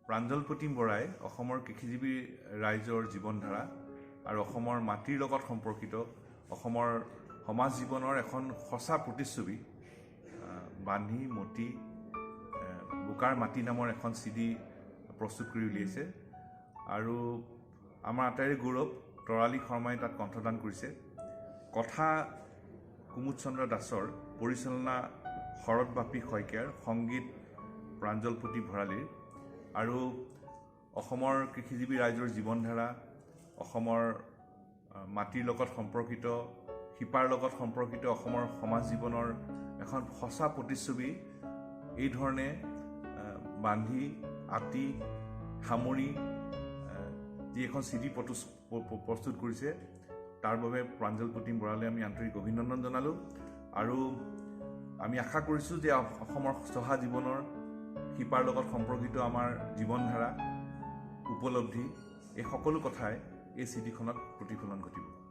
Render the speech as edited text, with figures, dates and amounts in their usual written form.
প্ৰাঞ্জল প্ৰতিম বৰাই অসমৰ কৃষিজীৱী ৰাইজৰ জীৱনধাৰা আৰু অসমৰ মাটিৰ লগত সম্পৰ্কিত অসমৰ সমাজ জীৱনৰ এখন সঁচা প্ৰতিচ্ছবি বান্ধি মতি বোকাৰ মাটি নামৰ এখন CD প্ৰস্তুত কৰি উলিয়াইছে আৰু আমাৰ আটাইৰে গৌৰৱ তৰালী শৰ্মাই তাত কণ্ঠদান কৰিছে। কথা কুমুদ চন্দ্ৰ দাসৰ, পৰিচালনা শৰৎ বাপী শইকীয়াৰ, সংগীত প্ৰাঞ্জল প্ৰতিম ভৰালীৰ আৰু অসমৰ কৃষিজীৱী ৰাইজৰ জীৱনধাৰা, অসমৰ মাটিৰ লগত সম্পৰ্কিত, শিপাৰ লগত সম্পৰ্কিত অসমৰ সমাজ জীৱনৰ এখন সঁচা প্ৰতিচ্ছবি এই ধৰণে বান্ধি আতি সামৰি যি এখন CD প্ৰস্তুত কৰিছে তাৰ বাবে প্ৰাঞ্জল প্ৰতিম বৰালৈ আমি আন্তৰিক অভিনন্দন জনালোঁ আৰু আমি আশা কৰিছোঁ যে অসমৰ চহা জীৱনৰ শিপাৰ লগত সম্পৰ্কিত আমাৰ জীৱনধাৰা উপলব্ধি এই সকলো কথাই এই CD খনত প্ৰতিফলন ঘটিব।